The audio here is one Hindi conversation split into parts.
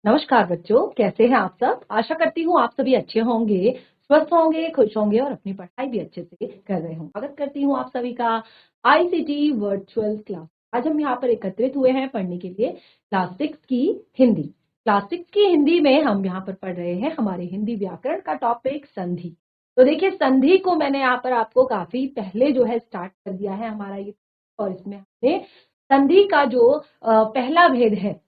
नमस्कार बच्चों, कैसे हैं आप सब। आशा करती हूँ आप सभी अच्छे होंगे, स्वस्थ होंगे, खुश होंगे और अपनी पढ़ाई भी अच्छे से कर रहे हों। स्वागत करती हूँ आप सभी का आईसीटी वर्चुअल क्लास। आज हम यहाँ पर एकत्रित हुए हैं पढ़ने के लिए क्लास 6 की हिंदी। क्लास 6 की हिंदी में हम यहाँ पर पढ़ रहे हैं हमारे हिंदी व्याकरण का टॉपिक संधि। तो देखिए, संधि को मैंने यहाँ पर आपको काफी पहले जो है स्टार्ट कर दिया है हमारा ये, और इसमें हमने संधि का जो पहला भेद है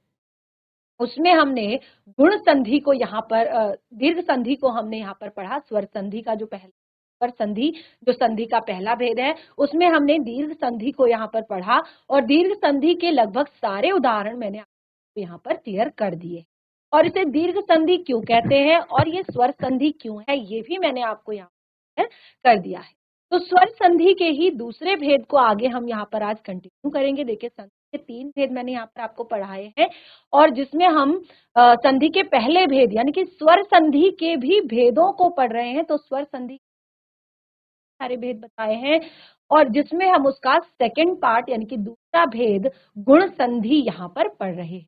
उसमें हमने गुण संधि को यहाँ पर दीर्घ संधि को हमने यहाँ पर पढ़ा। स्वर संधि का जो पहला स्वर संधि जो संधि का पहला भेद है उसमें हमने दीर्घ संधि को यहाँ पर पढ़ा, और दीर्घ संधि के लगभग सारे उदाहरण मैंने आपको यहाँ पर क्लियर कर दिए। और इसे दीर्घ संधि क्यों कहते हैं और ये स्वर संधि क्यों है ये भी मैंने आपको यहाँ पर कर दिया है। तो स्वर संधि के ही दूसरे भेद को आगे हम यहाँ पर आज कंटिन्यू करेंगे। देखिए, संधि के 3 भेद मैंने यहाँ पर आपको पढ़ाए हैं, और जिसमें हम संधि के पहले भेद यानी कि स्वर संधि के भी भेदों को पढ़ रहे हैं। तो स्वर संधि सारे भेद बताए हैं, और जिसमें हम उसका सेकंड पार्ट यानी कि दूसरा भेद गुण संधि यहाँ पर पढ़ रहे हैं।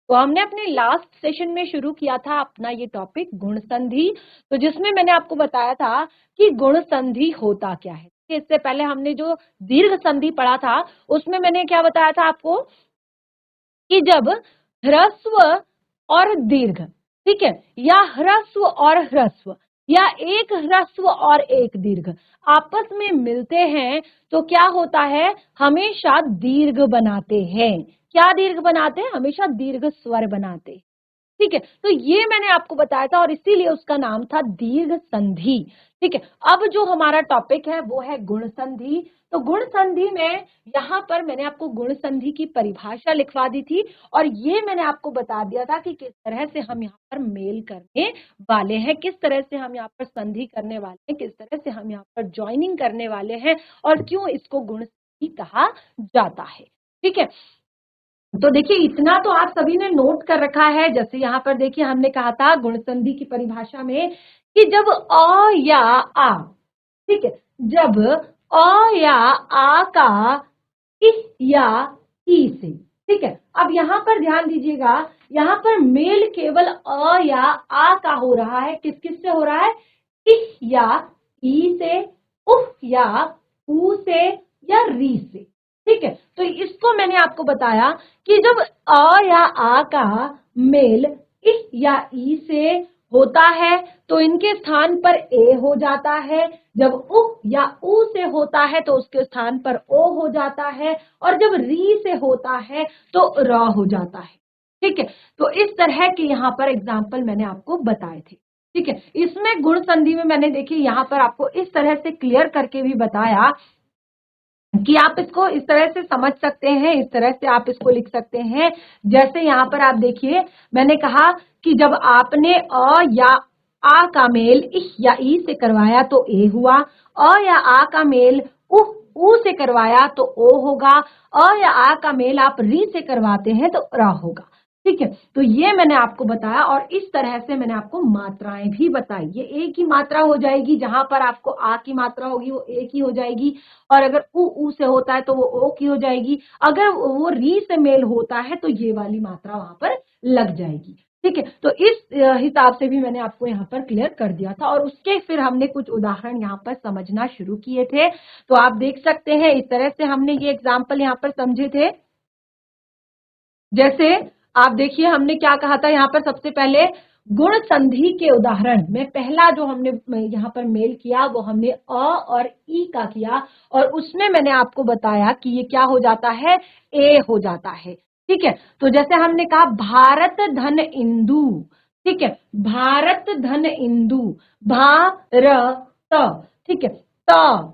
तो हमने अपने लास्ट सेशन में शुरू किया था अपना ये टॉपिक गुण संधि, तो जिसमें मैंने आपको बताया था कि गुण संधि होता क्या है। इससे पहले हमने जो दीर्घ संधि पढ़ा था उसमें मैंने क्या बताया था आपको कि जब ह्रस्व और दीर्घ, ठीक है, या ह्रस्व और ह्रस्व, या एक ह्रस्व और एक दीर्घ आपस में मिलते हैं तो क्या होता है, हमेशा दीर्घ बनाते हैं। क्या दीर्घ बनाते हैं? हमेशा दीर्घ स्वर बनाते हैं। ठीक है, तो ये मैंने आपको बताया था और इसीलिए उसका नाम था दीर्घ संधि। ठीक है, अब जो हमारा टॉपिक है वो है गुण संधि। तो गुण संधि में यहाँ पर मैंने आपको गुण संधि की परिभाषा लिखवा दी थी, और ये मैंने आपको बता दिया था कि किस तरह से हम यहाँ पर मेल करने वाले हैं, किस तरह से हम यहाँ पर संधि करने वाले हैं, किस तरह से हम यहाँ पर ज्वाइनिंग करने वाले हैं, और क्यों इसको गुण संधि कहा जाता है। ठीक है, तो देखिए इतना तो आप सभी ने नोट कर रखा है। जैसे यहाँ पर देखिए हमने कहा था गुण संधि की परिभाषा में कि जब अ या आ, ठीक है, जब अ या आ का इ या ई से, ठीक है। अब यहाँ पर ध्यान दीजिएगा, यहाँ पर मेल केवल अ या आ का हो रहा है। किस किस से हो रहा है? इ या ई से, उफ या ऊ से, या री से। ठीक है, तो इसको मैंने आपको बताया कि जब अ या आ का मेल इ या ई से होता है तो इनके स्थान पर ए हो जाता है। जब उ या ऊ से होता है तो उसके स्थान पर ओ हो जाता है, और जब री से होता है तो र हो जाता है। ठीक है, तो इस तरह के यहाँ पर एग्जाम्पल मैंने आपको बताए थे। ठीक है, इसमें गुण संधि में मैंने देखिए यहाँ पर आपको इस तरह से क्लियर करके भी बताया कि आप इसको इस तरह से समझ सकते हैं, इस तरह से आप इसको लिख सकते हैं। जैसे यहाँ पर आप देखिए, मैंने कहा कि जब आपने अ या आ का मेल इ या ई से करवाया तो ए हुआ, अ या आ का मेल ऊ से करवाया तो ओ होगा, अ या आ का मेल आप री से करवाते हैं तो रा होगा। ठीक है, तो ये मैंने आपको बताया, और इस तरह से मैंने आपको मात्राएं भी बताई। ये एक ही मात्रा हो जाएगी, जहां पर आपको आ की मात्रा होगी वो एक ही हो जाएगी, और अगर ऊ से होता है तो वो ओ की हो जाएगी। अगर वो री से मेल होता है तो ये वाली मात्रा वहां पर लग जाएगी। ठीक है, तो इस हिसाब से भी मैंने आपको यहाँ पर क्लियर कर दिया था, और उसके फिर हमने कुछ उदाहरण यहाँ पर समझना शुरू किए थे। तो आप देख सकते हैं इस तरह से हमने ये एग्जाम्पल यहाँ पर समझे थे। जैसे आप देखिए हमने क्या कहा था यहाँ पर, सबसे पहले गुण संधि के उदाहरण में पहला जो हमने यहाँ पर मेल किया वो हमने अ और ई का किया, और उसमें मैंने आपको बताया कि ये क्या हो जाता है, ए हो जाता है। ठीक है, तो जैसे हमने कहा भारत धन इंदु, ठीक है, भारत धन इंदु, भारत, ठीक है, त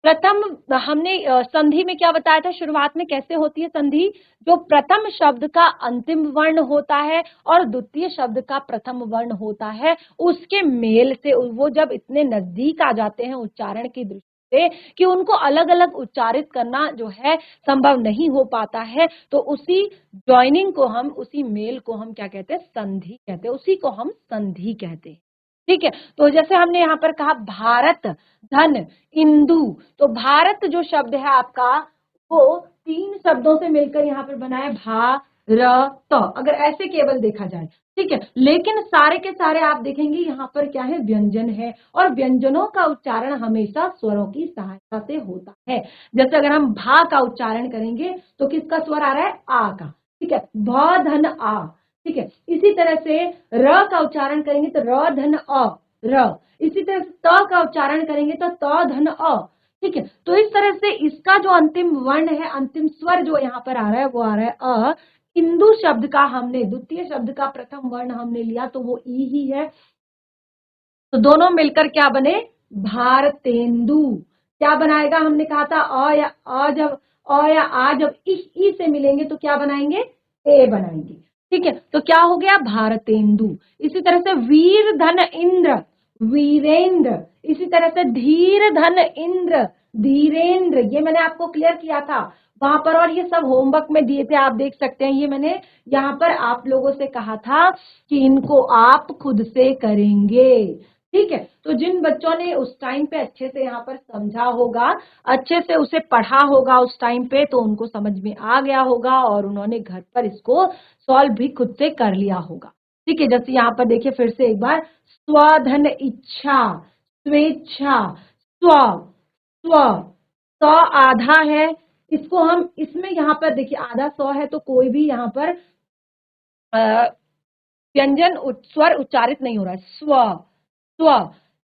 प्रथम हमने संधि में क्या बताया था, शुरुआत में कैसे होती है संधि, जो प्रथम शब्द का अंतिम वर्ण होता है और द्वितीय शब्द का प्रथम वर्ण होता है, उसके मेल से वो जब इतने नजदीक आ जाते हैं उच्चारण की दृष्टि से कि उनको अलग अलग उच्चारित करना जो है संभव नहीं हो पाता है, तो उसी ज्वाइनिंग को हम, उसी मेल को हम क्या कहते हैं, संधि कहते हैं, उसी को हम संधि कहते हैं। ठीक है, तो जैसे हमने यहाँ पर कहा भारत धन इंदु, तो भारत जो शब्द है आपका वो 3 शब्दों से मिलकर यहाँ पर बना है, भा र त, अगर ऐसे केवल देखा जाए, ठीक है। लेकिन सारे के सारे आप देखेंगे यहाँ पर क्या है, व्यंजन है, और व्यंजनों का उच्चारण हमेशा स्वरों की सहायता से होता है। जैसे अगर हम भा का उच्चारण करेंगे तो किसका स्वर आ रहा है, आ का, ठीक है, भ धन आ, ठीक है। इसी तरह से र का उच्चारण करेंगे तो र धन अ, र। इसी तरह से त का उच्चारण करेंगे तो त धन अ, ठीक है। तो इस तरह से इसका जो अंतिम वर्ण है, अंतिम स्वर जो यहाँ पर आ रहा है वो आ रहा है अ। इंदु शब्द का हमने, द्वितीय शब्द का प्रथम वर्ण हमने लिया तो वो ई ही है, तो दोनों मिलकर क्या बने, भारतेंदु। क्या बनाएगा, हमने कहा था अ या अ जब अ या आ जब ई से मिलेंगे तो क्या बनाएंगे, ए बनाएंगे, ठीक है। तो क्या हो गया, भारतेंदु। इसी तरह से वीर धन इंद्र, वीरेंद्र। इसी तरह से धीर धन इंद्र, धीरेंद्र। ये मैंने आपको क्लियर किया था वहां पर, और ये सब होमवर्क में दिए थे, आप देख सकते हैं। ये मैंने यहाँ पर आप लोगों से कहा था कि इनको आप खुद से करेंगे, ठीक है। तो जिन बच्चों ने उस टाइम पे अच्छे से यहाँ पर समझा होगा, अच्छे से उसे पढ़ा होगा उस टाइम पे, तो उनको समझ में आ गया होगा और उन्होंने घर पर इसको सॉल्व भी खुद से कर लिया होगा, ठीक है। जैसे यहाँ पर देखिए फिर से एक बार, स्वधन इच्छा, स्वेच्छा, स्व, स्व, स आधा है, इसको हम इसमें यहाँ पर देखिए आधा सौ है, तो कोई भी यहाँ पर व्यंजन स्वर उच्चारित नहीं हो रहा है, स्व, स्व।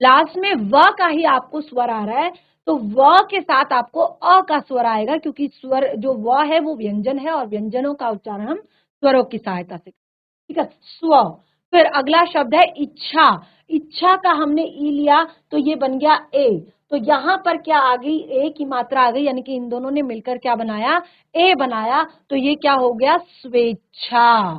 लास्ट में व का ही आपको स्वर आ रहा है, तो व के साथ आपको अ का स्वर आएगा, क्योंकि स्वर जो व है वो व्यंजन है, और व्यंजनों का उच्चारण हम स्वरों की सहायता से, ठीक है, स्व। फिर अगला शब्द है इच्छा, इच्छा का हमने ई लिया तो ये बन गया ए, तो यहां पर क्या आ गई, ए की मात्रा आ गई, यानी कि इन दोनों ने मिलकर क्या बनाया, ए बनाया, तो ये क्या हो गया, स्वेच्छा,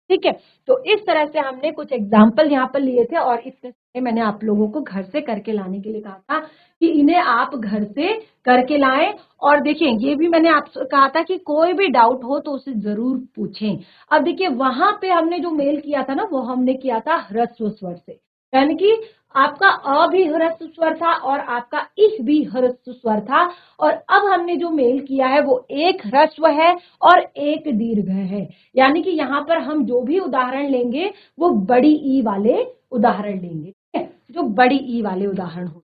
ठीक है। तो इस तरह से हमने कुछ एग्जाम्पल यहाँ पर लिए थे, और इसमें मैंने आप लोगों को घर से करके लाने के लिए कहा था कि इन्हें आप घर से करके लाएं। और देखिए ये भी मैंने आपसे कहा था कि कोई भी डाउट हो तो उसे जरूर पूछें। अब देखिए वहां पे हमने जो मेल किया था ना, वो हमने किया था ह्रस्व स्वर से, यानी कि आपका अ भी ह्रस्व स्वर था और आपका इस भी ह्रस्व स्वर था, और अब हमने जो मेल किया है वो एक ह्रस्व है और एक दीर्घ है, यानी कि यहाँ पर हम जो भी उदाहरण लेंगे वो बड़ी ई वाले उदाहरण लेंगे, ठीक है, जो बड़ी ई वाले उदाहरण हो,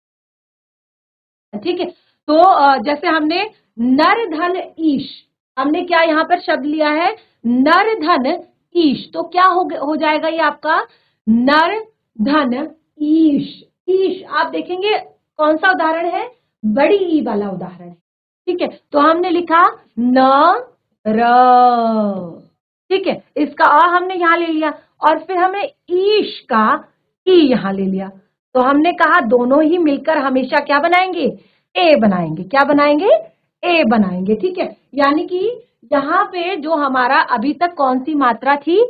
ठीक है। तो जैसे हमने नर धन ईश, हमने क्या यहाँ पर शब्द लिया है, नर धन ईश, तो क्या हो जाएगा ये आपका नर धन ईश। ईश आप देखेंगे कौन सा उदाहरण है, बड़ी ई वाला उदाहरण है, ठीक है। तो हमने लिखा न र, ठीक है, इसका अ हमने यहां ले लिया, और फिर हमें ईश का ई यहां ले लिया, तो हमने कहा दोनों ही मिलकर हमेशा क्या बनाएंगे, ए बनाएंगे, क्या बनाएंगे, ए बनाएंगे, ठीक है। यानी कि यहाँ पे जो हमारा अभी तक कौन सी मात्रा थी,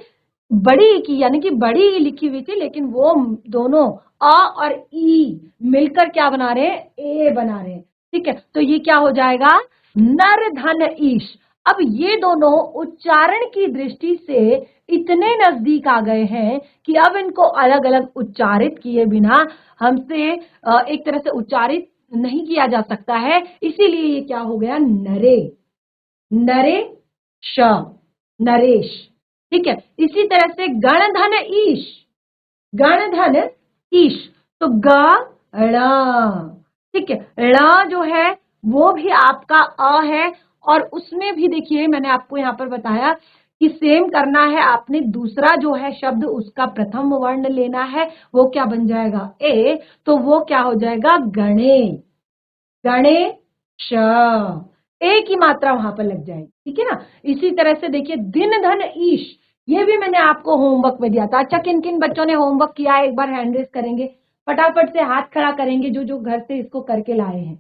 बड़ी ई की, यानी कि बड़ी ई लिखी हुई थी, लेकिन वो दोनों अ और ई मिलकर क्या बना रहे हैं, ए बना रहे हैं, ठीक है। तो ये क्या हो जाएगा, नर धन ईश। अब ये दोनों उच्चारण की दृष्टि से इतने नजदीक आ गए हैं कि अब इनको अलग अलग उच्चारित किए बिना हमसे एक तरह से उच्चारित नहीं किया जा सकता है, इसीलिए ये क्या हो गया, नरे, नरे श, नरेश, ठीक है। इसी तरह से गण धन ईश, गण धन ईश, तो ग ण, ठीक है, ण जो है वो भी आपका अ है, और उसमें भी देखिए मैंने आपको यहाँ पर बताया कि सेम करना है, आपने दूसरा जो है शब्द उसका प्रथम वर्ण लेना है, वो क्या बन जाएगा, ए, तो वो क्या हो जाएगा, गणे, गणे श, ए की मात्रा वहां पर लग जाएगी, ठीक है ना। इसी तरह से देखिए दिन धन ईश, ये भी मैंने आपको होमवर्क में दिया था। अच्छा किन किन बच्चों ने होमवर्क किया है, एक बार हैंड रेज करेंगे, फटाफट से हाथ खड़ा करेंगे जो जो घर से इसको करके लाए हैं,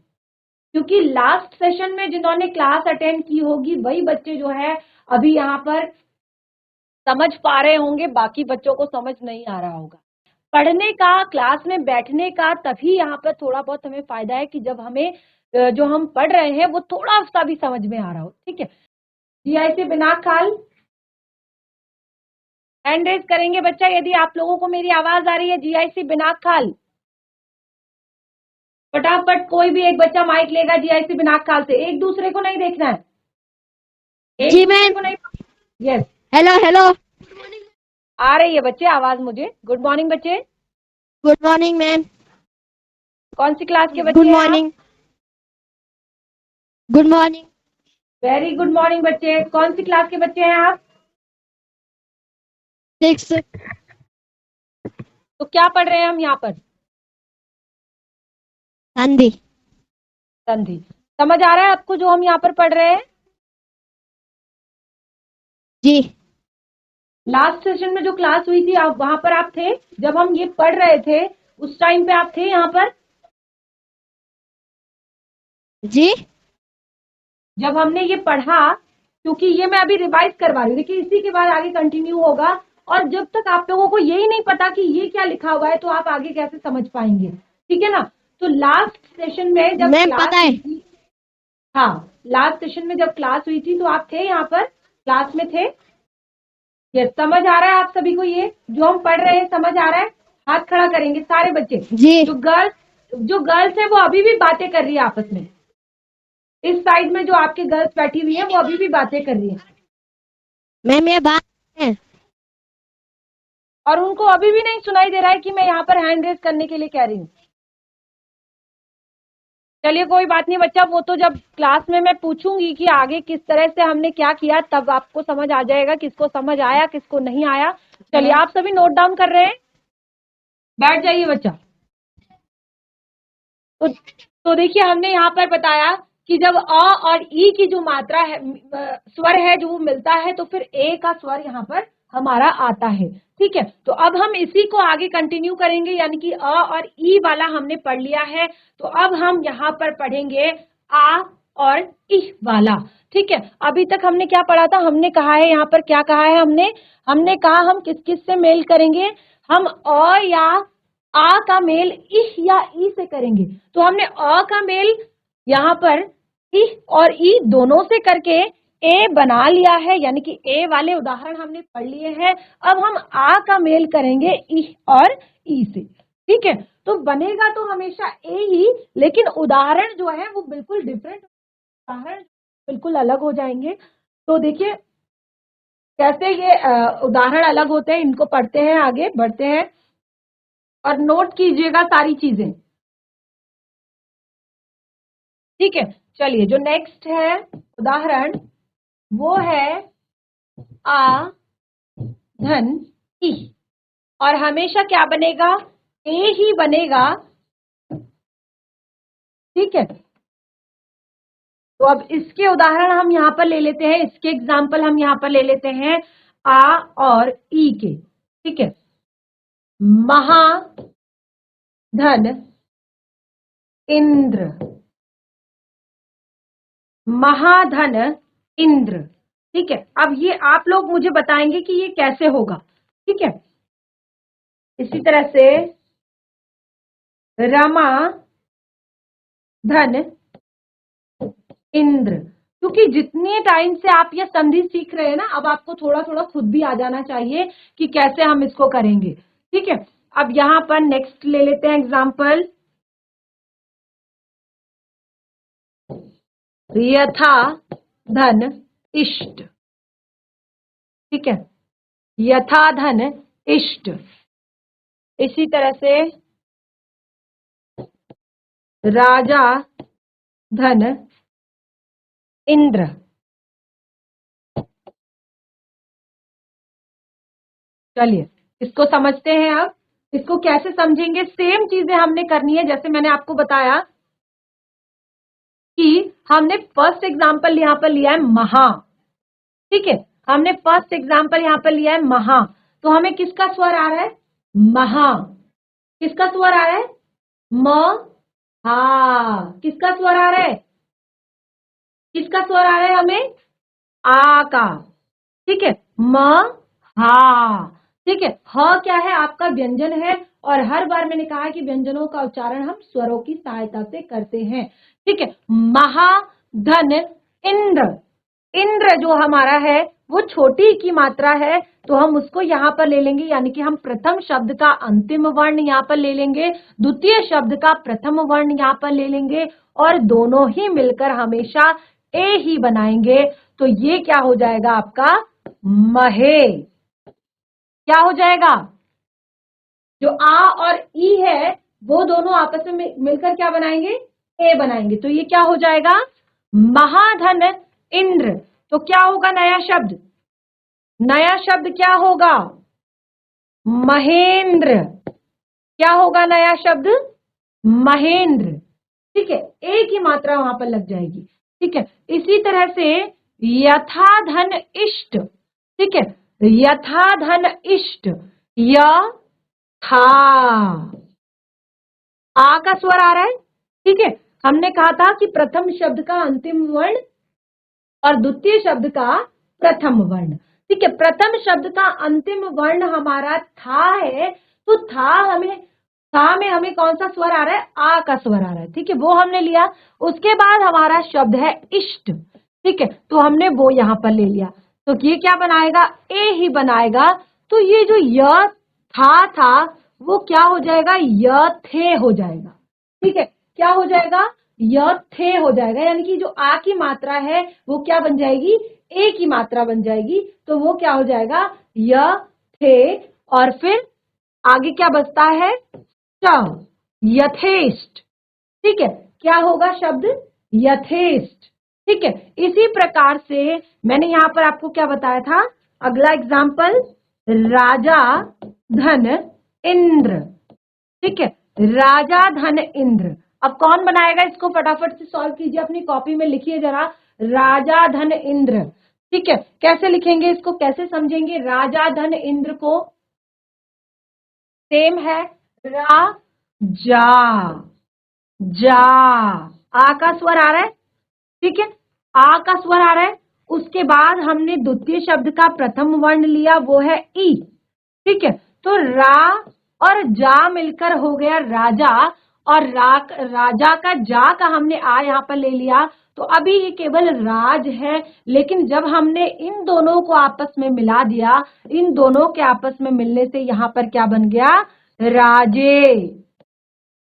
क्योंकि लास्ट सेशन में जिन्होंने क्लास अटेंड की होगी वही बच्चे जो है अभी यहाँ पर समझ पा रहे होंगे, बाकी बच्चों को समझ नहीं आ रहा होगा। पढ़ने का, क्लास में बैठने का तभी यहाँ पर थोड़ा बहुत हमें फायदा है कि जब हमें जो हम पढ़ रहे हैं वो थोड़ा सा भी समझ में आ रहा हो, ठीक है। जीआईसी बिना खाल, हैंड रेज करेंगे बच्चा यदि आप लोगों को मेरी आवाज आ रही है, जीआईसी बिना खाल, फटाफट कोई भी एक बच्चा माइक लेगा जीआईसी बिना खाल से, एक दूसरे को नहीं देखना है, एक जी दूसरे मैम। को नहीं, यस, हेलो हेलो। आ रही है बच्चे आवाज मुझे। गुड मॉर्निंग बच्चे। Good morning ma'am. कौन सी क्लास के गुड बच्चे हैं आप? Morning. Good morning. Very good morning बच्चे। कौन सी क्लास के बच्चे हैं आप? 6। तो क्या पढ़ रहे हैं हम यहाँ पर? संधि। संधि। समझ आ रहा है आपको जो हम यहाँ पर पढ़ रहे हैं? जी। लास्ट सेशन में जो क्लास हुई थी आप वहां पर आप थे जब हम ये पढ़ रहे थे? उस टाइम पे आप थे यहाँ पर जी। जब हमने ये पढ़ा? क्योंकि ये मैं अभी रिवाइज करवा रही हूँ। देखिए इसी के बाद आगे कंटिन्यू होगा। और जब तक आप लोगों को यही नहीं पता कि ये क्या लिखा हुआ है तो आप आगे कैसे समझ पाएंगे? ठीक है ना? तो लास्ट सेशन में जब मैम क्लास पता है। हुई थी, हाँ, लास्ट सेशन में जब क्लास हुई थी तो आप थे यहाँ पर, क्लास में थे? ये समझ आ रहा है आप सभी को? ये जो हम पढ़ रहे हैं समझ आ रहा है? हाथ खड़ा करेंगे सारे बच्चे। जी। जो गर्ल्स है वो अभी भी बातें कर रही है आपस में। इस साइड में जो आपके गर्ल्स बैठी हुई है वो अभी भी बातें कर रही है मैम ये बात है। और उनको अभी भी नहीं सुनाई दे रहा है कि मैं यहाँ पर हैंड रेज करने के लिए कह रही हूँ। चलिए कोई बात नहीं बच्चा, वो तो जब क्लास में मैं पूछूंगी कि आगे किस तरह से हमने क्या किया तब आपको समझ आ जाएगा किसको समझ आया किसको नहीं आया। चलिए आप सभी नोट डाउन कर रहे हैं? बैठ जाइए बच्चा। तो देखिए हमने यहाँ पर बताया कि जब अ और ई की जो मात्रा है, स्वर है जो वो मिलता है तो फिर ए का स्वर यहाँ पर हमारा आता है। ठीक है, तो अब हम इसी को आगे कंटिन्यू करेंगे, यानी कि अ और ई वाला हमने पढ़ लिया है। तो अब हम यहाँ पर पढ़ेंगे आ और इह वाला। ठीक है, अभी तक हमने क्या पढ़ा था? हमने कहा है यहाँ पर, क्या कहा है हमने? हमने कहा हम किस किस से मेल करेंगे? हम अ या आ का मेल इह या ई से करेंगे। तो हमने अ का मेल यहाँ पर इह और ई दोनों से करके ए बना लिया है, यानी कि ए वाले उदाहरण हमने पढ़ लिए हैं। अब हम आ का मेल करेंगे इह और ई से। ठीक है, तो बनेगा तो हमेशा ए ही, लेकिन उदाहरण जो है वो बिल्कुल डिफरेंट, उदाहरण बिल्कुल अलग हो जाएंगे। तो देखिए कैसे ये उदाहरण अलग होते हैं, इनको पढ़ते हैं, आगे बढ़ते हैं और नोट कीजिएगा सारी चीजें। ठीक है, चलिए जो नेक्स्ट है उदाहरण वो है आ धन ई, और हमेशा क्या बनेगा? ए ही बनेगा। ठीक है, तो अब इसके उदाहरण हम यहाँ पर ले लेते हैं, इसके एग्जाम्पल हम यहाँ पर ले लेते हैं आ और ई के। ठीक है, महाधन इंद्र। महाधन इंद्र। ठीक है, अब ये आप लोग मुझे बताएंगे कि ये कैसे होगा। ठीक है, इसी तरह से रमा धन इंद्र। क्योंकि जितने टाइम से आप ये संधि सीख रहे हैं ना, अब आपको थोड़ा थोड़ा खुद भी आ जाना चाहिए कि कैसे हम इसको करेंगे। ठीक है, अब यहां पर नेक्स्ट ले लेते हैं एग्जाम्पल। यथा धन इष्ट। ठीक है, यथा धन इष्ट। इसी तरह से राजा धन इंद्र। चलिए इसको समझते हैं। अब इसको कैसे समझेंगे? सेम चीजें हमने करनी है जैसे मैंने आपको बताया कि हमने फर्स्ट एग्जाम्पल यहाँ पर लिया है महा। ठीक है, हमने फर्स्ट एग्जाम्पल यहाँ पर लिया है महा। तो हमें किसका स्वर आ रहा है? महा। किसका स्वर आ रहा है? म हा। किसका स्वर आ रहा है? किसका स्वर आ रहा है हमें? आ का। ठीक है, म हा। ठीक है, ह क्या है? आपका व्यंजन है और हर बार मैंने कहा कि व्यंजनों का उच्चारण हम स्वरों की सहायता से करते हैं। ठीक है, महाधन इंद्र। इंद्र जो हमारा है वो छोटी की मात्रा है, तो हम उसको यहाँ पर ले लेंगे, यानी कि हम प्रथम शब्द का अंतिम वर्ण यहाँ पर ले लेंगे, द्वितीय शब्द का प्रथम वर्ण यहाँ पर ले लेंगे और दोनों ही मिलकर हमेशा ए ही बनाएंगे। तो ये क्या हो जाएगा आपका? महे। क्या हो जाएगा? जो आ और ई है वो दोनों आपस में मिलकर क्या बनाएंगे? ए बनाएंगे। तो ये क्या हो जाएगा? महाधन इंद्र। तो क्या होगा नया शब्द? नया शब्द क्या होगा? महेंद्र। क्या होगा नया शब्द? महेंद्र। ठीक है, एक ही मात्रा वहां पर लग जाएगी। ठीक है, इसी तरह से यथाधन इष्ट। ठीक है, यथाधन इष्ट, य था, आ का स्वर आ रहा है। ठीक है, हमने कहा था कि प्रथम शब्द का अंतिम वर्ण और द्वितीय शब्द का प्रथम वर्ण। ठीक है, प्रथम शब्द का अंतिम वर्ण हमारा था है, तो था में हमें कौन सा स्वर आ रहा है? आ का स्वर आ रहा है। ठीक है, वो हमने लिया। उसके बाद हमारा शब्द है इष्ट। ठीक है, तो हमने वो यहां पर ले लिया। तो ये क्या बनाएगा? ए ही बनाएगा। तो ये जो य था वो क्या हो जाएगा? य थे हो जाएगा। ठीक है, क्या हो जाएगा? य थे हो जाएगा, यानी कि जो आ की मात्रा है वो क्या बन जाएगी? ए की मात्रा बन जाएगी। तो वो क्या हो जाएगा? य थे। और फिर आगे क्या बचता है? च, यथेष्ट। ठीक है, क्या होगा शब्द? यथेष्ट। ठीक है, इसी प्रकार से मैंने यहां पर आपको क्या बताया था? अगला एग्जाम्पल, राजा धन इंद्र। ठीक है, राजा धन इंद्र। अब कौन बनाएगा इसको? फटाफट से सॉल्व कीजिए, अपनी कॉपी में लिखिए जरा, राजा धन इंद्र। ठीक है, कैसे लिखेंगे इसको, कैसे समझेंगे राजा धन इंद्र को? सेम है, रा जा, जा, आ का स्वर आ रहा है। ठीक है, आ का स्वर आ रहा है। उसके बाद हमने द्वितीय शब्द का प्रथम वर्ण लिया, वो है ई। ठीक है, तो रा और जा मिलकर हो गया राजा, और राजा का जा का हमने आ यहां पर ले लिया। तो अभी ये केवल राज है, लेकिन जब हमने इन दोनों को आपस में मिला दिया, इन दोनों के आपस में मिलने से यहां पर क्या बन गया? राजे।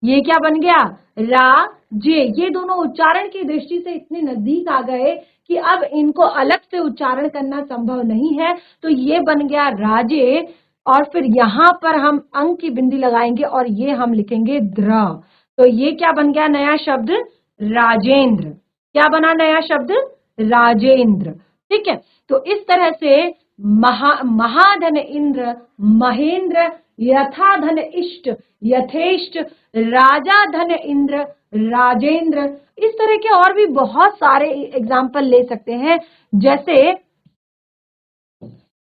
ये क्या बन गया? राजे। ये दोनों उच्चारण की दृष्टि से इतने नजदीक आ गए कि अब इनको अलग से उच्चारण करना संभव नहीं है। तो ये बन गया राजे, और फिर यहां पर हम अंक की बिंदी लगाएंगे और ये हम लिखेंगे द्र। तो ये क्या बन गया नया शब्द? राजेंद्र। क्या बना नया शब्द? राजेंद्र। ठीक है, तो इस तरह से महाधन इंद्र, महेंद्र, यथाधन इष्ट, यथेष्ट, राजा धन इंद्र, राजेंद्र, इस तरह के और भी बहुत सारे एग्जाम्पल ले सकते हैं, जैसे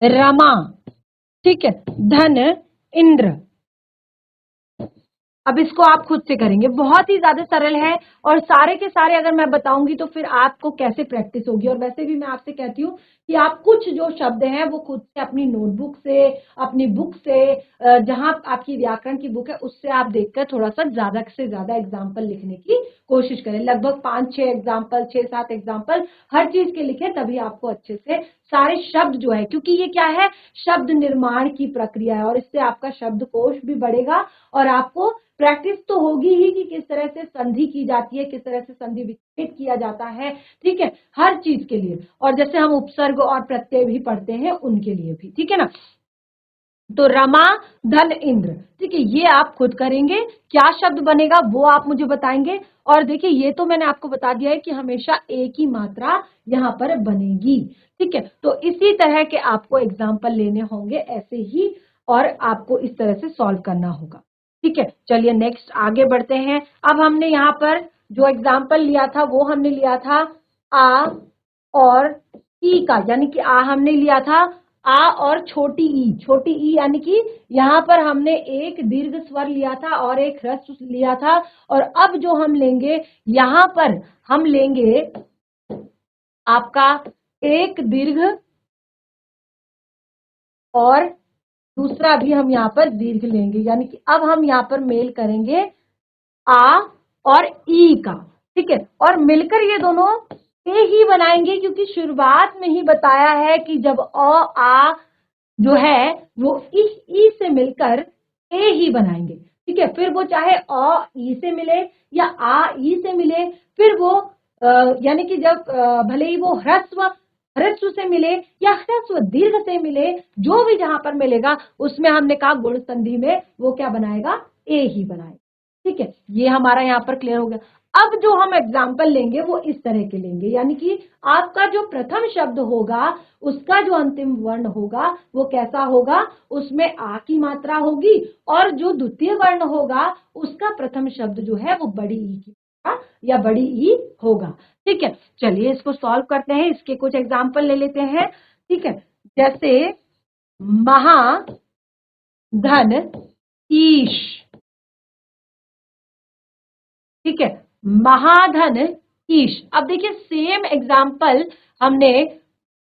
रमा। ठीक है, धन इंद्र। अब इसको आप खुद से करेंगे, बहुत ही ज्यादा सरल है, और सारे के सारे अगर मैं बताऊंगी तो फिर आपको कैसे प्रैक्टिस होगी। और वैसे भी मैं आपसे कहती हूँ कि आप कुछ जो शब्द हैं वो खुद से अपनी नोटबुक से, अपनी बुक से, जहां आपकी व्याकरण की बुक है उससे आप देखकर थोड़ा सा ज्यादा से ज्यादा एग्जाम्पल लिखने की कोशिश करें। लगभग 5-6 एग्जाम्पल, 6-7 एग्जाम्पल हर चीज के लिखे, तभी आपको अच्छे से सारे शब्द जो है, क्योंकि ये क्या है? शब्द निर्माण की प्रक्रिया है, और इससे आपका शब्दकोश भी बढ़ेगा, और आपको प्रैक्टिस तो होगी ही कि किस तरह से संधि की जाती है, किस तरह से संधि विच्छेद किया जाता है। ठीक है, हर चीज के लिए, और जैसे हम उपसर्ग और प्रत्यय भी पढ़ते हैं उनके लिए भी। ठीक है ना? तो रमा धन इंद्र। ठीक है, ये आप खुद करेंगे, क्या शब्द बनेगा वो आप मुझे बताएंगे। और देखिए, ये तो मैंने आपको बता दिया है कि हमेशा एक ही मात्रा यहां पर बनेगी। ठीक है, तो इसी तरह के आपको एग्जाम्पल लेने होंगे ऐसे ही, और आपको इस तरह से सॉल्व करना होगा। ठीक है, चलिए नेक्स्ट आगे बढ़ते हैं। अब हमने यहाँ पर जो एग्जाम्पल लिया था वो हमने लिया था आ और ई का, यानी कि आ हमने लिया था आ और छोटी ई यानी कि यहाँ पर हमने एक दीर्घ स्वर लिया था और एक ह्रस्व लिया था। और अब जो हम लेंगे, यहाँ पर हम लेंगे आपका एक दीर्घ और दूसरा भी हम यहाँ पर दीर्घ लेंगे, यानी कि अब हम यहाँ पर मेल करेंगे आ और ई का। ठीक है, और मिलकर ये दोनों ए ही बनाएंगे, क्योंकि शुरुआत में ही बताया है कि जब आ जो है वो इस ई से मिलकर ए ही बनाएंगे। ठीक है, फिर वो चाहे ई से मिले या आ ई से मिले, फिर वो यानी कि जब भले ही वो ह्रस्व ह्रस्व से मिले या ह्रस्व दीर्घ से मिले, जो भी जहां पर मिलेगा उसमें हमने कहा गुण संधि में वो क्या बनाएगा, ए ही बनाएगा। ठीक है, ये हमारा यहाँ पर क्लियर हो गया। अब जो हम एग्जाम्पल लेंगे वो इस तरह के लेंगे, यानी कि आपका जो प्रथम शब्द होगा उसका जो अंतिम वर्ण होगा वो कैसा होगा, उसमें आ की मात्रा होगी, और जो द्वितीय वर्ण होगा उसका प्रथम शब्द जो है वो बड़ी ई की या बड़ी ई होगा। ठीक है, चलिए इसको सॉल्व करते हैं, इसके कुछ एग्जाम्पल ले लेते हैं। ठीक है, जैसे महा धन ईश। ठीक है, महाधन ईश। अब देखिए सेम एग्जाम्पल हमने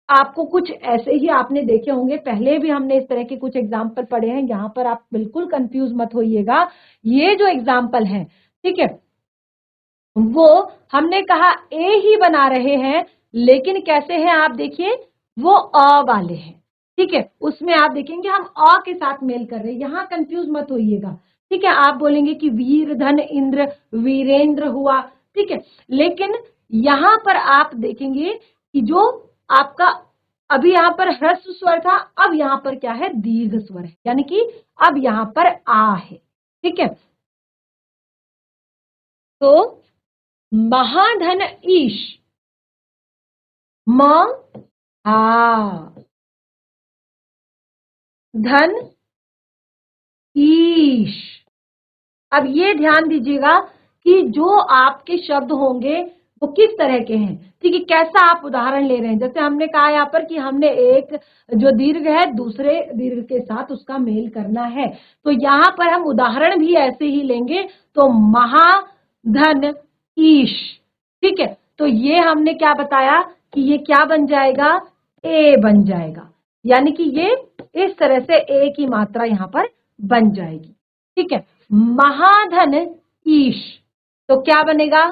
आपको कुछ ऐसे ही आपने देखे होंगे, पहले भी हमने इस तरह के कुछ एग्जाम्पल पढ़े हैं, यहां पर आप बिल्कुल कंफ्यूज मत होइएगा। ये जो एग्जाम्पल है, ठीक है, वो हमने कहा ए ही बना रहे हैं, लेकिन कैसे हैं आप देखिए, वो अ वाले हैं। ठीक है, उसमें आप देखेंगे हम अ के साथ मेल कर रहे हैं, यहां कंफ्यूज मत होइएगा। ठीक है, आप बोलेंगे कि वीर धन इंद्र वीरेंद्र हुआ। ठीक है, लेकिन यहां पर आप देखेंगे कि जो आपका अभी यहां पर ह्रस्व स्वर था, अब यहां पर क्या है, दीर्घ स्वर है, यानी कि अब यहां पर आ है। ठीक है, तो महाधन ईश, म हा धन ईश। अब ये ध्यान दीजिएगा कि जो आपके शब्द होंगे वो किस तरह के हैं। ठीक है, कैसा आप उदाहरण ले रहे हैं, जैसे हमने कहा यहाँ पर कि हमने एक जो दीर्घ है दूसरे दीर्घ के साथ उसका मेल करना है, तो यहाँ पर हम उदाहरण भी ऐसे ही लेंगे। तो महाधन ईश। ठीक है, तो ये हमने क्या बताया कि ये क्या बन जाएगा, ए बन जाएगा, यानी कि ये इस तरह से ए की मात्रा यहाँ पर बन जाएगी। ठीक है, महाधन ईश, तो क्या बनेगा,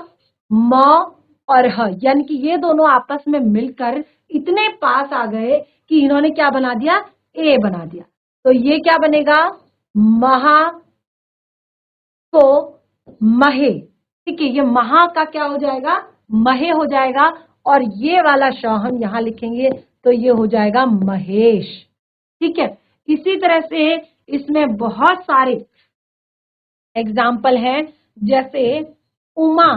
म और ह, यानी कि ये दोनों आपस में मिलकर इतने पास आ गए कि इन्होंने क्या बना दिया, ए बना दिया। तो ये क्या बनेगा, महा तो महे। ठीक है, ये महा का क्या हो जाएगा, महे हो जाएगा, और ये वाला श हम यहां लिखेंगे तो ये हो जाएगा महेश। ठीक है, इसी तरह से इसमें बहुत सारे एग्जाम्पल हैं, जैसे उमा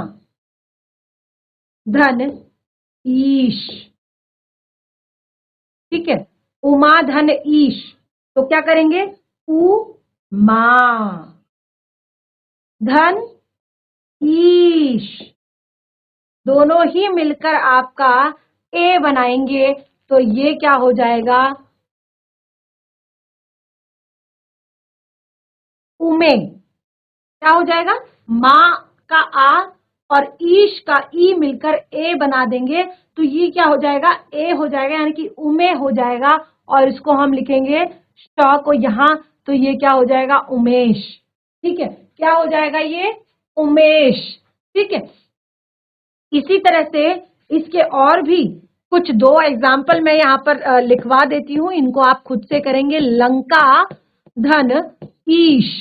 धन ईश। ठीक है, उमा धन ईश, तो क्या करेंगे, उ मा धन ईश, दोनों ही मिलकर आपका ए बनाएंगे, तो ये क्या हो जाएगा, उमे। क्या हो जाएगा, माँ का आ और ईश का ई मिलकर ए बना देंगे, तो ये क्या हो जाएगा, ए हो जाएगा, यानी कि उमे हो जाएगा, और इसको हम लिखेंगे श को यहां, तो ये क्या हो जाएगा, उमेश। ठीक है, क्या हो जाएगा, ये उमेश। ठीक है, इसी तरह से इसके और भी कुछ दो एग्जाम्पल मैं यहाँ पर लिखवा देती हूँ, इनको आप खुद से करेंगे। लंका धन ईश,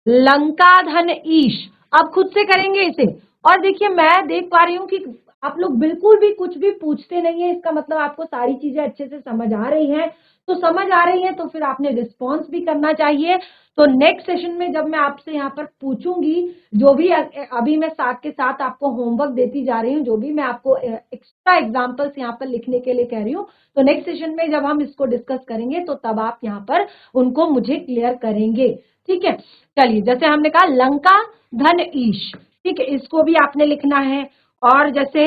लंका धन ईश, आप खुद से करेंगे इसे। और देखिए मैं देख पा रही हूँ कि आप लोग बिल्कुल भी कुछ भी पूछते नहीं है, इसका मतलब आपको सारी चीजें अच्छे से समझ आ रही हैं। तो समझ आ रही है तो फिर आपने रिस्पॉन्स भी करना चाहिए। तो नेक्स्ट सेशन में जब मैं आपसे यहाँ पर पूछूंगी, जो भी अभी मैं साथ के साथ आपको होमवर्क देती जा रही हूँ, जो भी मैं आपको एक्स्ट्रा एग्जाम्पल्स यहाँ पर लिखने के लिए कह रही हूँ, तो नेक्स्ट सेशन में जब हम इसको डिस्कस करेंगे तो तब आप यहाँ पर उनको मुझे क्लियर करेंगे। ठीक है, चलिए जैसे हमने कहा लंका धन ईश, ठीक है, इसको भी आपने लिखना है। और जैसे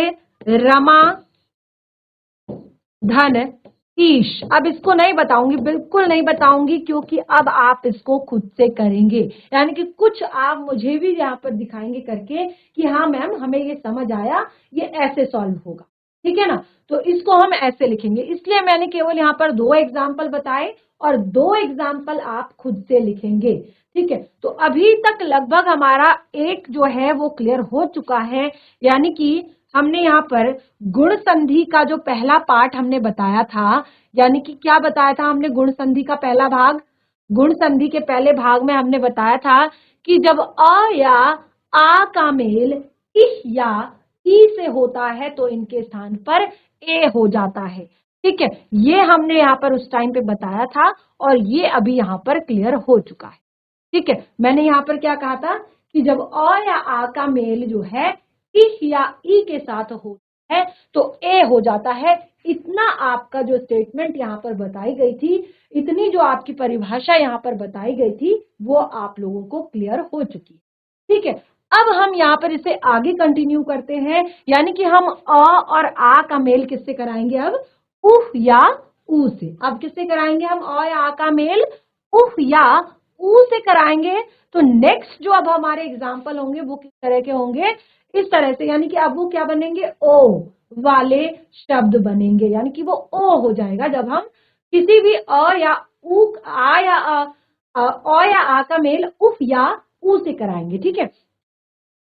रमा धन ईश, अब इसको नहीं बताऊंगी, बिल्कुल नहीं बताऊंगी, क्योंकि अब आप इसको खुद से करेंगे, यानी कि कुछ आप मुझे भी यहाँ पर दिखाएंगे करके कि हाँ मैम हमें ये समझ आया, ये ऐसे सॉल्व होगा। ठीक है ना, तो इसको हम ऐसे लिखेंगे, इसलिए मैंने केवल यहाँ पर दो एग्जाम्पल बताए और दो एग्जाम्पल आप खुद से लिखेंगे। ठीक है, तो अभी तक लगभग हमारा एक जो है वो क्लियर हो चुका है, यानी कि हमने यहाँ पर गुण संधि का जो पहला पार्ट हमने बताया था, यानी कि क्या बताया था हमने, गुण संधि का पहला भाग, गुण संधि के पहले भाग में हमने बताया था कि जब अ या आ का मेल इश या ई से होता है तो इनके स्थान पर ए हो जाता है। ठीक है, ये हमने यहाँ पर उस टाइम पे बताया था और ये अभी यहाँ पर क्लियर हो चुका है। ठीक है, मैंने यहाँ पर क्या कहा था कि जब अ या आ का मेल जो है इस या ई के साथ होता है तो ए हो जाता है। इतना आपका जो स्टेटमेंट यहाँ पर बताई गई थी, इतनी जो आपकी परिभाषा यहाँ पर बताई गई थी, वो आप लोगों को क्लियर हो चुकी है। ठीक है, अब हम यहाँ पर इसे आगे कंटिन्यू करते हैं, यानी कि हम अ और आ का मेल किससे कराएंगे अब? उफ या ऊ से। अब किससे कराएंगे हम अ या आ का मेल? उफ या ऊ से कराएंगे। तो नेक्स्ट जो अब हमारे एग्जाम्पल होंगे वो किस तरह के होंगे? इस तरह से, यानी कि अब वो क्या बनेंगे? ओ वाले शब्द बनेंगे, यानी कि वो ओ हो जाएगा जब हम किसी भी अ या ऊ आ या अ या आ का मेल उफ या ऊ से कराएंगे। ठीक है,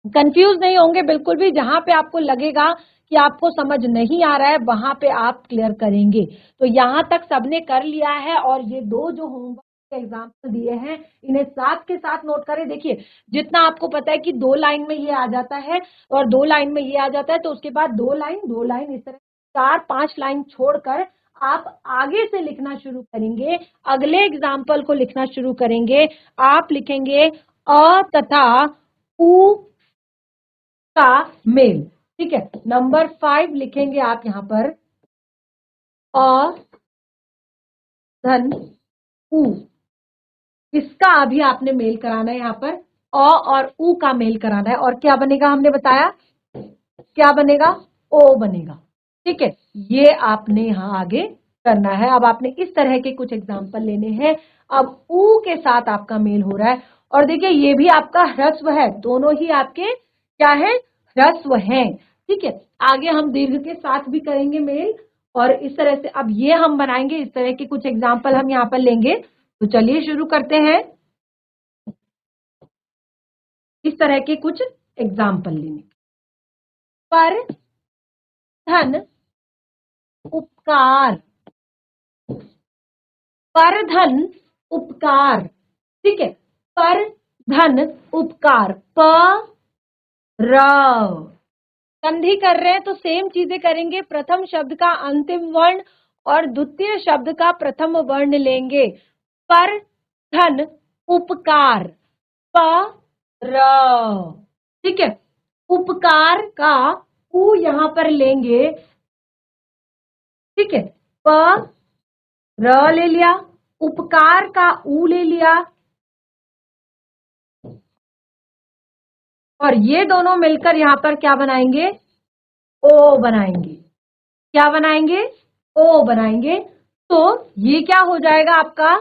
कंफ्यूज नहीं होंगे बिल्कुल भी। जहां पे आपको लगेगा कि आपको समझ नहीं आ रहा है वहां पे आप क्लियर करेंगे। तो यहां तक सबने कर लिया है और ये दो जो होमवर्क के एग्जाम्पल दिए हैं इन्हें साथ के साथ नोट करें। देखिए, जितना आपको पता है कि 2 लाइन में ये आ जाता है और 2 लाइन में ये आ जाता है, तो उसके बाद 2 लाइन इस तरह 4-5 लाइन छोड़कर आप आगे से लिखना शुरू करेंगे, अगले एग्जाम्पल को लिखना शुरू करेंगे। आप लिखेंगे अ तथा उ का मेल। ठीक है, नंबर 5 लिखेंगे आप यहां पर अ धन उ। इसका अभी आपने मेल कराना है, यहां पर अ और उ का मेल कराना है और क्या बनेगा? हमने बताया क्या बनेगा? ओ बनेगा। ठीक है, ये आपने यहां आगे करना है। अब आपने इस तरह के कुछ एग्जाम्पल लेने हैं। अब उ के साथ आपका मेल हो रहा है और देखिए ये भी आपका ह्रस्व है, दोनों ही आपके क्या है? ह्रस्व हैं। ठीक है, आगे हम दीर्घ के साथ भी करेंगे मेल और इस तरह से अब ये हम बनाएंगे। इस तरह के कुछ एग्जाम्पल हम यहाँ पर लेंगे। तो चलिए शुरू करते हैं इस तरह के कुछ एग्जाम्पल लेने। पर धन उपकार, पर धन उपकार। ठीक है, पर धन उपकार, प र। संधि कर रहे हैं तो सेम चीजें करेंगे। प्रथम शब्द का अंतिम वर्ण और द्वितीय शब्द का प्रथम वर्ण लेंगे। पर धन उपकार, प र। ठीक है, उपकार का उ यहां पर लेंगे। ठीक है, प र ले लिया, उपकार का उ ले लिया और ये दोनों मिलकर यहां पर क्या बनाएंगे? ओ बनाएंगे। क्या बनाएंगे? ओ बनाएंगे। तो ये क्या हो जाएगा आपका?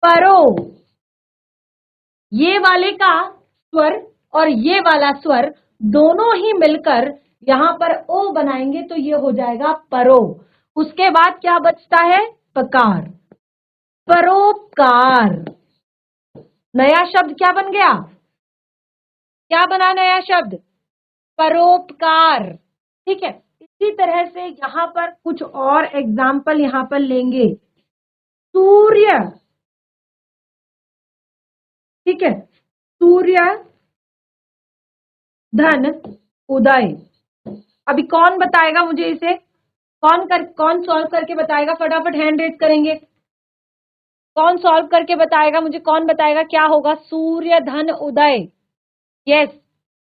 परो। ये वाले का स्वर और ये वाला स्वर दोनों ही मिलकर यहां पर ओ बनाएंगे तो ये हो जाएगा परो। उसके बाद क्या बचता है? पकार, परोपकार। नया शब्द क्या बन गया? क्या बना नया शब्द? परोपकार। ठीक है, इसी तरह से यहां पर कुछ और एग्जाम्पल यहां पर लेंगे। सूर्य। ठीक है, सूर्य धन उदय। अभी कौन बताएगा मुझे इसे? कौन सॉल्व करके बताएगा? फटाफट हैंड रेज करेंगे। कौन सॉल्व करके बताएगा मुझे? कौन बताएगा क्या होगा? सूर्य धन उदय। यस,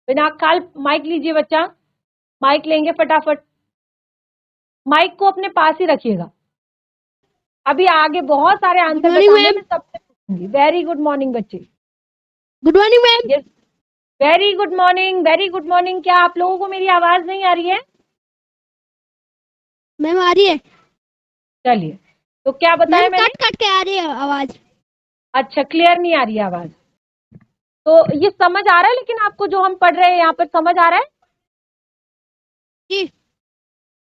बिना काल माइक लीजिए बच्चा, माइक लेंगे फटाफट। माइक को अपने पास ही रखिएगा। अभी आगे बहुत सारे आंसर बताने में सबसे पूछूंगी। वेरी गुड मॉर्निंग बच्चे। Good morning ma'am. Yes, very good morning, very good morning. क्या आप लोगों को मेरी आवाज नहीं आ रही है? मैम आ रही है। चलिए, तो क्या बताया मैम मैंने? कट कट के आ रही है आवाज। अच्छा, क्लियर नहीं आ रही है आवाज। तो ये समझ आ रहा है लेकिन आपको जो हम पढ़ रहे हैं यहाँ पर समझ आ रहा है? जी।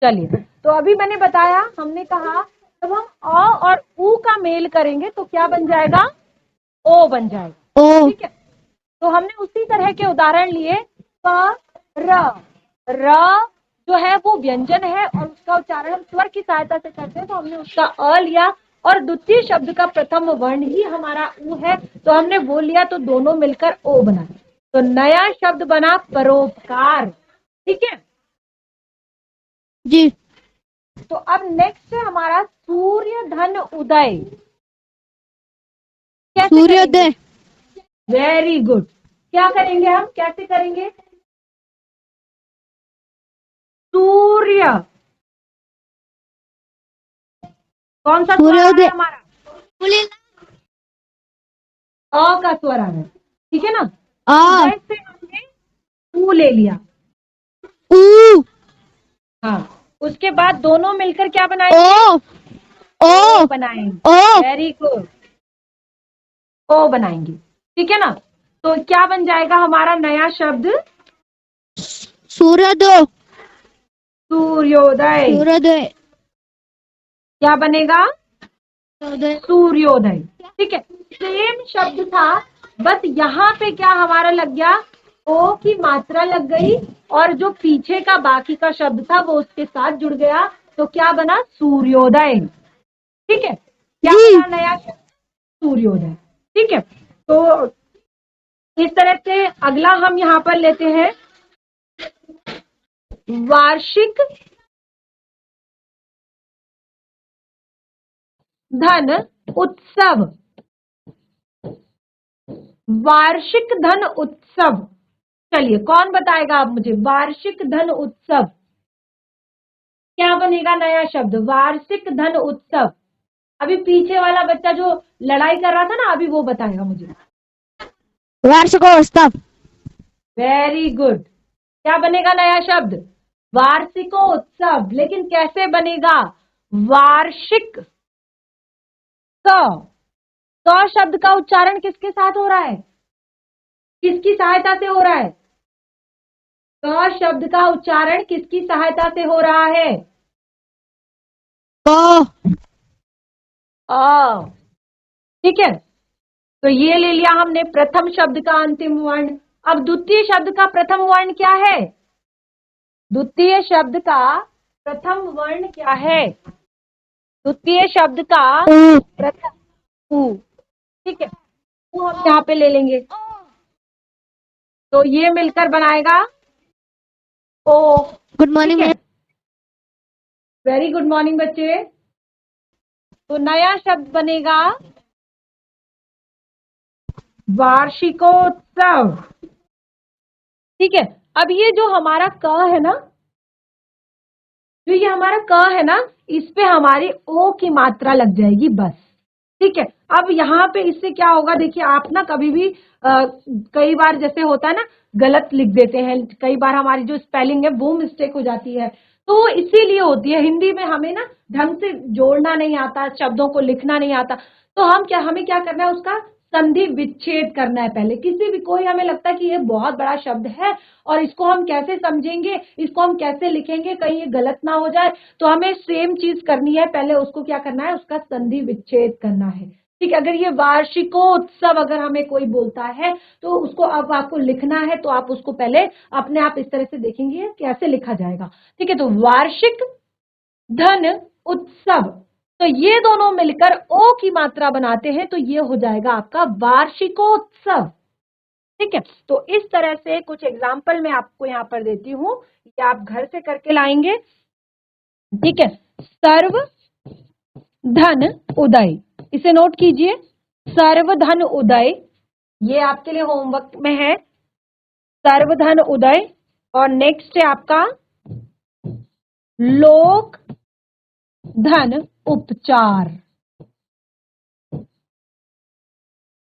चलिए, तो अभी मैंने बताया, हमने कहा जब हम अ और उ का मेल करेंगे तो क्या बन जाएगा? ओ बन जाएगा। ओ। ठीक है, तो हमने उसी तरह के उदाहरण लिए। प र, र जो है वो व्यंजन है और उसका उच्चारण हम स्वर की सहायता से करते हैं, तो हमने उसका अ लिया और द्वितीय शब्द का प्रथम वर्ण ही हमारा उ है तो हमने वो लिया, तो दोनों मिलकर ओ बना। तो नया शब्द बना परोपकार। ठीक है, जी। तो अब नेक्स्ट है हमारा सूर्य धन उदय। कैसे सूर्योदय। Very good. क्या करेंगे हम, कैसे करेंगे? सूर्य, कौन सा स्वर आ रहा है सूर्योदय। हमारा? अ का स्वर आ रहा है, ठीक है ना। आ। उदय से हमने ऊ ले लिया। ऊ। हाँ, उसके बाद दोनों मिलकर क्या बनाएंगे? ओ। ओ ओ। बनाएंगे। ओ। वेरी गुड, ओ बनाएंगे, ठीक है ना। तो क्या बन जाएगा हमारा नया शब्द? सूर्योदय। सूर्योदय। सूर्योदय। क्या बनेगा? सूर्योदय। सूर्योदय, ठीक है। सेम शब्द था, बस यहाँ पे क्या हमारा लग गया, ओ की मात्रा लग गई और जो पीछे का बाकी का शब्द था वो उसके साथ जुड़ गया, तो क्या बना? सूर्योदय, ठीक है। क्या जी। बना नया शब्द? सूर्योदय, ठीक है। तो इस तरह से अगला हम यहाँ पर लेते हैं वार्षिक धन उत्सव। वार्षिक धन उत्सव, चलिए कौन बताएगा आप मुझे? वार्षिक धन उत्सव क्या बनेगा नया शब्द? वार्षिक धन उत्सव। अभी पीछे वाला बच्चा जो लड़ाई कर रहा था ना, अभी वो बताएगा मुझे। वार्षिकोत्सव। Very good. क्या बनेगा नया शब्द? वार्षिकोत्सव। लेकिन कैसे बनेगा? वार्षिक। क शब्द का उच्चारण किसके साथ हो रहा है? किसकी सहायता से हो रहा है? क शब्द का उच्चारण किसकी सहायता से हो रहा है? क। ठीक है। तो ये ले लिया हमने प्रथम शब्द का अंतिम वर्ण। अब द्वितीय शब्द का प्रथम वर्ण क्या है? द्वितीय शब्द का प्रथम वर्ण क्या है? द्वितीय शब्द का ऊ। प्रथम ऊ, ठीक है। ऊ हम यहाँ पे ले लेंगे, तो ये मिलकर बनाएगा ओ। गुड मॉर्निंग ठीक है, मैम। वेरी गुड मॉर्निंग बच्चे। तो नया शब्द बनेगा वार्षिकोत्सव, ठीक है। अब ये जो हमारा क है ना, जो ये हमारा क है ना, इस पे हमारी ओ की मात्रा लग जाएगी बस, ठीक है। अब यहाँ पे इससे क्या होगा, देखिए आप ना कभी भी कई बार जैसे होता है ना, गलत लिख देते हैं, कई बार हमारी जो स्पेलिंग है वो मिस्टेक हो जाती है, तो इसीलिए होती है। हिंदी में हमें ना ढंग से जोड़ना नहीं आता, शब्दों को लिखना नहीं आता, तो हमें क्या करना है, उसका संधि विच्छेद करना है पहले। किसी भी कोई हमें लगता है कि ये बहुत बड़ा शब्द है और इसको हम कैसे समझेंगे, इसको हम कैसे लिखेंगे, कहीं ये गलत ना हो जाए, तो हमें सेम चीज करनी है, पहले उसको क्या करना है, उसका संधि विच्छेद करना है, ठीक है। अगर ये वार्षिकोत्सव अगर हमें कोई बोलता है तो उसको अब आपको लिखना है, तो आप उसको पहले अपने आप इस तरह से देखेंगे कैसे लिखा जाएगा, ठीक है। तो वार्षिक धन उत्सव, तो ये दोनों मिलकर ओ की मात्रा बनाते हैं, तो ये हो जाएगा आपका वार्षिकोत्सव, ठीक है। तो इस तरह से कुछ एग्जाम्पल मैं आपको यहाँ पर देती हूँ, ये आप घर से करके लाएंगे, ठीक है। सर्व धन उदय, इसे नोट कीजिए, सर्व धन उदय, ये आपके लिए होमवर्क में है, सर्व धन उदय। और नेक्स्ट है आपका लोक धन उपचार,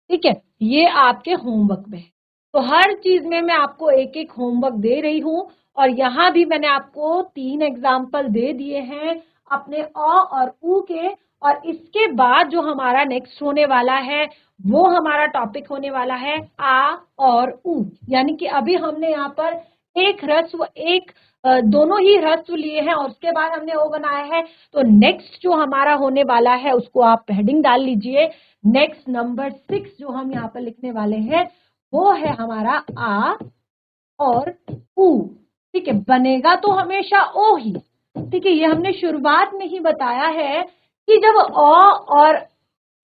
ठीक है। ये आपके होमवर्क में है। तो हर चीज में मैं आपको एक एक होमवर्क दे रही हूं, और यहां भी मैंने आपको 3 एग्जाम्पल दे दिए हैं अपने अ और उ के। और इसके बाद जो हमारा नेक्स्ट होने वाला है वो हमारा टॉपिक होने वाला है आ और उ, यानी कि अभी हमने यहाँ पर एक ह्रस्व एक दोनों ही ह्रस्व लिए हैं और उसके बाद हमने ओ बनाया है। तो नेक्स्ट जो हमारा होने वाला है उसको आप हेडिंग डाल लीजिए, नेक्स्ट नंबर 6 जो हम यहाँ पर लिखने वाले हैं वो है हमारा आ और उ, ठीक है। बनेगा तो हमेशा ओ ही, ठीक है। ये हमने शुरुआत में ही बताया है कि जब अ और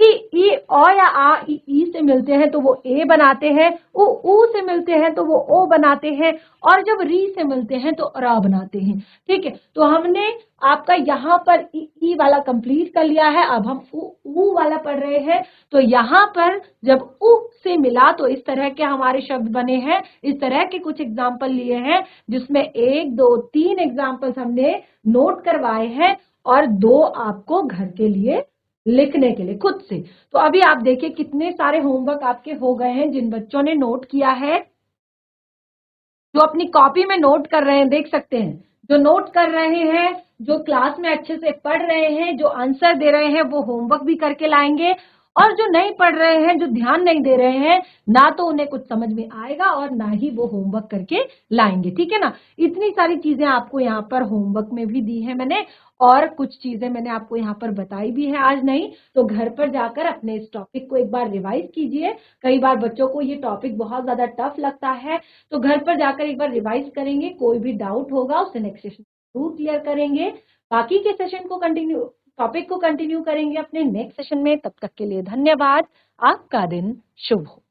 ई अ या आ ई से मिलते हैं तो वो ए बनाते हैं, ऊ से मिलते हैं तो वो ओ बनाते हैं, और जब री से मिलते हैं तो रा बनाते हैं। ठीक है, तो हमने आपका यहाँ पर ई वाला कंप्लीट कर लिया है। अब हम ऊ वाला पढ़ रहे हैं। तो यहाँ पर जब ऊ से मिला तो इस तरह के हमारे शब्द बने हैं। इस तरह के कुछ एग्जाम्पल लिए हैं जिसमें 1 2 3 एग्जाम्पल्स हमने नोट करवाए हैं और 2 आपको घर के लिए लिखने के लिए खुद से। तो अभी आप देखिए कितने सारे होमवर्क आपके हो गए हैं। जिन बच्चों ने नोट किया है, जो अपनी कॉपी में नोट कर रहे हैं, देख सकते हैं, जो नोट कर रहे हैं, जो क्लास में अच्छे से पढ़ रहे हैं, जो आंसर दे रहे हैं, वो होमवर्क भी करके लाएंगे। और जो नहीं पढ़ रहे हैं, जो ध्यान नहीं दे रहे हैं, ना तो उन्हें कुछ समझ में आएगा और ना ही वो होमवर्क करके लाएंगे। ठीक है ना। इतनी सारी चीजें आपको यहाँ पर होमवर्क में भी दी है मैंने, और कुछ चीजें मैंने आपको यहाँ पर बताई भी है आज। नहीं तो घर पर जाकर अपने इस टॉपिक को एक बार रिवाइज कीजिए। कई बार बच्चों को ये टॉपिक बहुत ज्यादा टफ लगता है, तो घर पर जाकर एक बार रिवाइज करेंगे। कोई भी डाउट होगा उसे नेक्स्ट सेशन जरूर क्लियर करेंगे। बाकी के सेशन को कंटिन्यू, टॉपिक को कंटिन्यू करेंगे अपने नेक्स्ट सेशन में। तब तक के लिए धन्यवाद। आपका दिन शुभ हो।